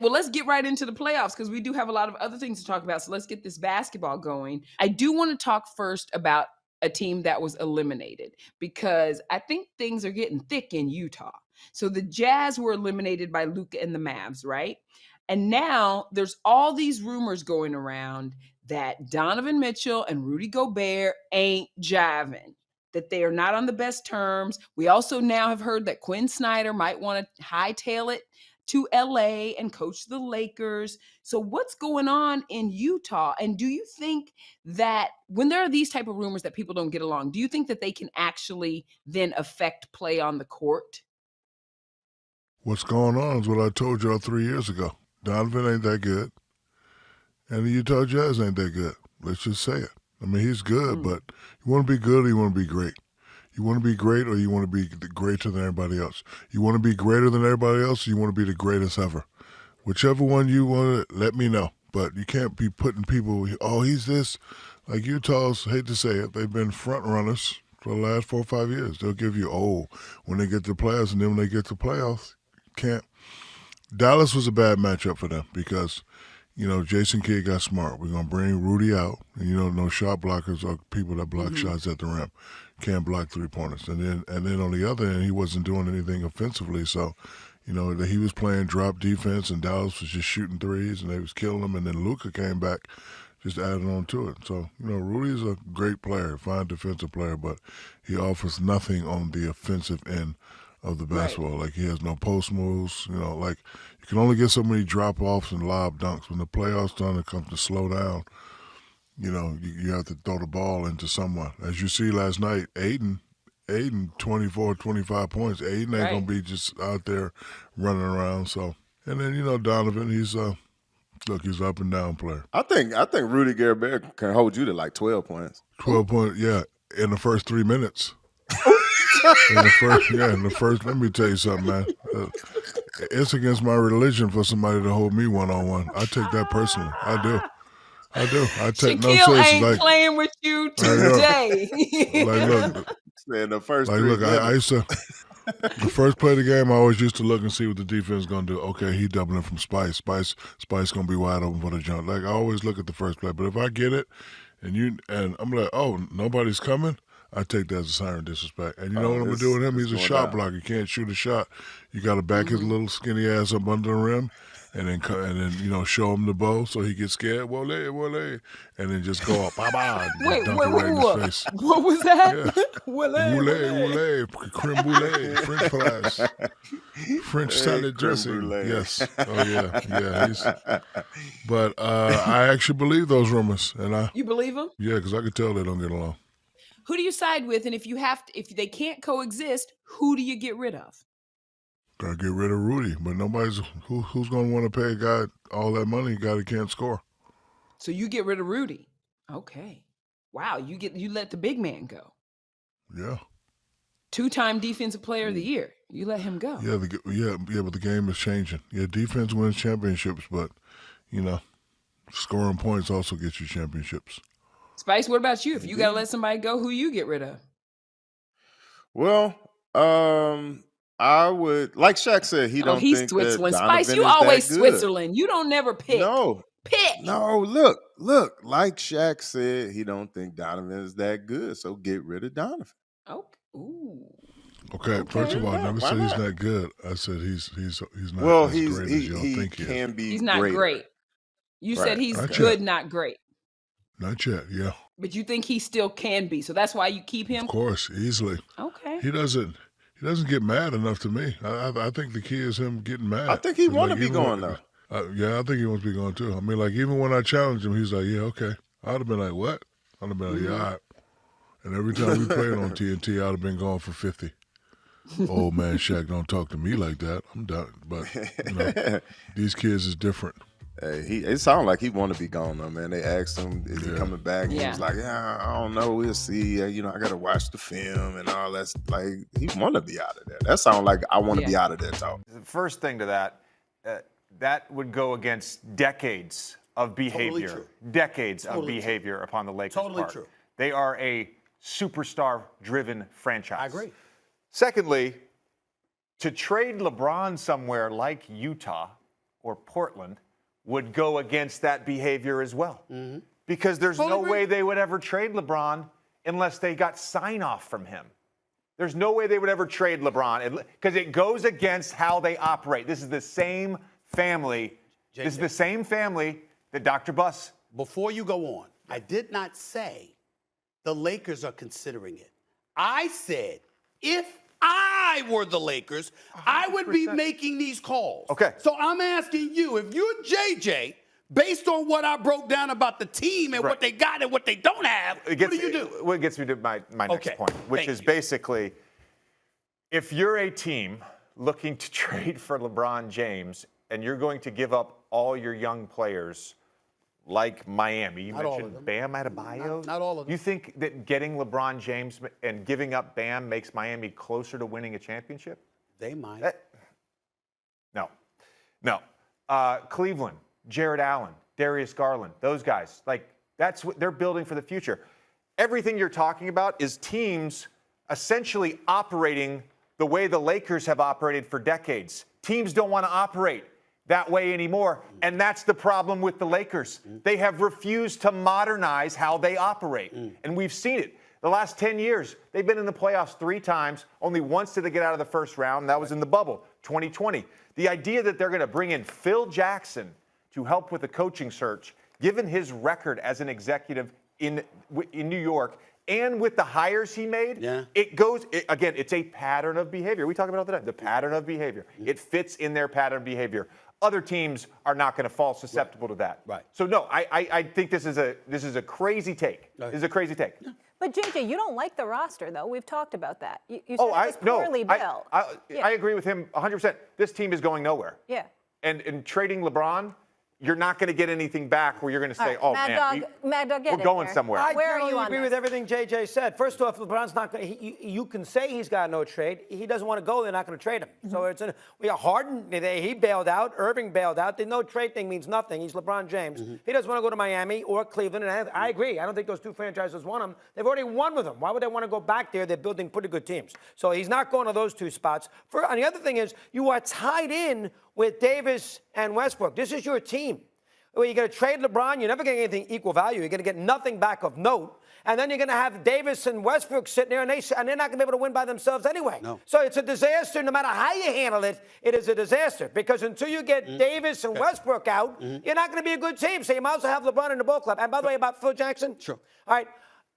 Well, let's get right into the playoffs because we do have a lot of other things to talk about. So let's get this basketball going. I do want to talk first about a team that was eliminated because I think things are getting thick in Utah. So the Jazz were eliminated by Luka and the Mavs, right? And now there's all these rumors going around that Donovan Mitchell and Rudy Gobert ain't jiving, that they are not on the best terms. We also now have heard that Quinn Snyder might want to hightail it to LA and coach the Lakers. So what's going on in Utah? And do you think that when there are these type of rumors that people don't get along, do you think that they can actually then affect play on the court? What's going on is what I told y'all 3 years ago. Donovan ain't that good, and the Utah Jazz ain't that good. Let's just say it. I mean, he's good, but you want to be good or you want to be great. You want to be great or you want to be greater than everybody else. You want to be greater than everybody else or you want to be the greatest ever. Whichever one you want to, let me know. But you can't be putting people, oh, he's this. Like Utah's, hate to say it, they've been front runners for the last 4 or 5 years. They'll give you, when they get to the playoffs, and then when they get to the playoffs, can't. Dallas was a bad matchup for them because, Jason Kidd got smart. We're going to bring Rudy out. And, no shot blockers are people that block shots at the rim. Can't block three-pointers. And then on the other end, he wasn't doing anything offensively. So, he was playing drop defense, and Dallas was just shooting threes, and they was killing them. And then Luka came back, just added on to it. So, Rudy's a great player, fine defensive player, but he offers nothing on the offensive end of the basketball. Right. Like, he has no post moves. Like, you can only get so many drop-offs and lob dunks. When the playoffs done, it comes to slow down. You have to throw the ball into someone. As you see last night, Aiden, 24, 25 points. Aiden ain't going to be just out there running around. So, and then, Donovan, he's he's up and down player. I think Rudy Gobert can hold you to like 12 points. 12 points, yeah, in the first 3 minutes. in the first, let me tell you something, man. It's against my religion for somebody to hold me one-on-one. I take that personally. I do. I take Shaquille ain't playing with you today. Look, man, the first I used to, the first play of the game, I always used to look and see what the defense is going to do. Okay, he doubling from Spice. Spice going to be wide open for the jump. Like, I always look at the first play. But if I get it, and I'm like, oh, nobody's coming, I take that as a sign of disrespect. And you know what I'm going to do with him? He's a shot blocker. He can't shoot a shot. You got to back his little skinny ass up under the rim. And then show him the bow so he gets scared. Wole, and then just go up, ba-ba, and dunk it right in his face. What was that? Yeah. Wole, creme brulee, French fries, French salad dressing. Brulee. Yes. Oh yeah. But I actually believe those rumors, and You believe them? Yeah, because I could tell they don't get along. Who do you side with? And if they can't coexist, who do you get rid of? Gotta get rid of Rudy, but who's gonna want to pay a guy all that money, a guy that can't score. So you get rid of Rudy. Okay. Wow, you let the big man go. Yeah. 2-time defensive player of the year. You let him go. Yeah, but the game is changing. Yeah, defense wins championships, but scoring points also gets you championships. Spice, what about you? If you gotta let somebody go, who you get rid of? Well, I would, like Shaq said, he don't he's think Switzerland. that Donovan Spice, you is always that good. Switzerland. You don't never pick. No. Pick. No, look. Like Shaq said, he don't think Donovan is that good. So get rid of Donovan. Okay, first of all, I never said he's not good. I said he's not well, as great as y'all think he can is. be. He's not great. You said he's not good, not great. Not yet, yeah. But you think he still can be, so that's why you keep him? Of course, easily. Okay. He doesn't get mad enough to me. I think the key is him getting mad. I think he want to be going though. Yeah, I think he wants to be going too. I mean, like, even when I challenged him, he's like, yeah, okay. I'd have been like, what? I'd have been like, yeah, all right. And every time we played on TNT, I'd have been going for 50. Oh, man, Shaq, don't talk to me like that. I'm done. But, these kids is different. Hey, it sounded like he want to be gone though, man. They asked him, is he coming back? And he was like, yeah, I don't know. We'll see. I got to watch the film and all that. Like, he want to be out of there. That sounds like I want to be out of there talk. The first thing to that, that would go against decades of behavior. Decades of behavior upon the Lakers' part. True. They are a superstar-driven franchise. I agree. Secondly, to trade LeBron somewhere like Utah or Portland would go against that behavior as well. Because there's no way they would ever trade LeBron unless they got sign-off from him. There's no way they would ever trade LeBron because it goes against how they operate. This is the same family. JJ. This is the same family that Dr. Buss. Before you go on, I did not say the Lakers are considering it. I said if I were the Lakers, 100%. I would be making these calls. Okay. So I'm asking you, if you're JJ, based on what I broke down about the team and what they got and what they don't have, what do you do? What gets me to my next point, which is basically, if you're a team looking to trade for LeBron James and you're going to give up all your young players like Miami, you mentioned Bam Adebayo. Not all of them. You think that getting LeBron James and giving up Bam makes Miami closer to winning a championship? They might. No. Cleveland. Jared Allen, Darius Garland, those guys, that's what they're building for the future. Everything you're talking about is teams essentially operating the way the Lakers have operated for decades. Teams don't want to operate that way anymore, and that's the problem with the Lakers. They have refused to modernize how they operate, and we've seen it. The last 10 years, they've been in the playoffs 3 times. Only once did they get out of the first round, and that was in the bubble, 2020. The idea that they're going to bring in Phil Jackson to help with the coaching search, given his record as an executive in New York and with the hires he made, again, it's a pattern of behavior. We talk about it all the time, the pattern of behavior. It fits in their pattern of behavior. Other teams are not going to fall susceptible to that. So no, I think this is a crazy take. This is a crazy take. But JJ, you don't like the roster, though. We've talked about that. You said it's poorly built. I agree with him 100%. This team is going nowhere. Yeah. And trading LeBron, you're not going to get anything back where you're going to say, Mad Dog, we're going somewhere. I Where are you on agree with everything JJ said. First off, LeBron's not going to, you can say he's got no trade. He doesn't want to go, they're not going to trade him. So we got Harden, he bailed out, Irving bailed out. The no trade thing means nothing. He's LeBron James. He doesn't want to go to Miami or Cleveland, and I agree. I don't think those 2 franchises want him. They've already won with him. Why would they want to go back there? They're building pretty good teams. So he's not going to those 2 spots. And the other thing is, you are tied in with Davis and Westbrook. This is your team. Well, you're going to trade LeBron, you're never going to get anything equal value. You're going to get nothing back of note. And then you're going to have Davis and Westbrook sitting there, and they're not going to be able to win by themselves anyway. No. So it's a disaster. No matter how you handle it, it is a disaster. Because until you get Davis and Westbrook out, you're not going to be a good team. So you might as well have LeBron in the ball club. And by the way, about Phil Jackson. Sure. All right,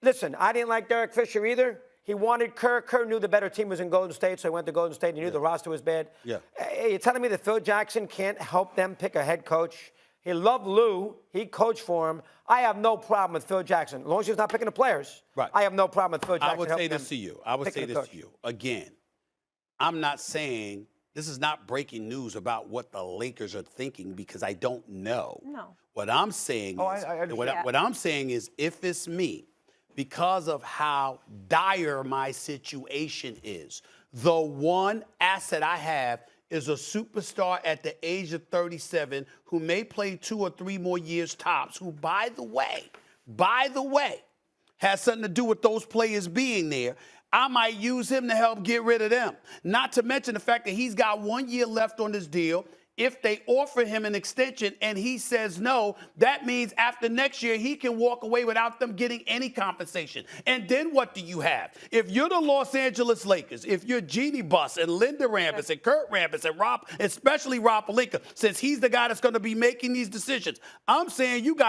listen, I didn't like Derek Fisher either. He wanted Kerr. Kerr knew the better team was in Golden State, so he went to Golden State. He knew the roster was bad. Yeah. You're telling me that Phil Jackson can't help them pick a head coach? He loved Lou. He coached for him. I have no problem with Phil Jackson. As long as he's not picking the players, I have no problem with Phil Jackson. I would say this to you. Again, I'm not saying this is not breaking news about what the Lakers are thinking because I don't know. No. What I'm saying what I'm saying is if it's me, because of how dire my situation is, the one asset I have is a superstar at the age of 37 who may play 2 or 3 more years tops, who, by the way, has something to do with those players being there. I might use him to help get rid of them. Not to mention the fact that he's got 1 year left on this deal. If they offer him an extension and he says no, that means after next year, he can walk away without them getting any compensation. And then what do you have? If you're the Los Angeles Lakers, if you're Jeannie Buss and Linda Rambis and Kurt Rambis and especially Rob Pelinka, since he's the guy that's going to be making these decisions, I'm saying you got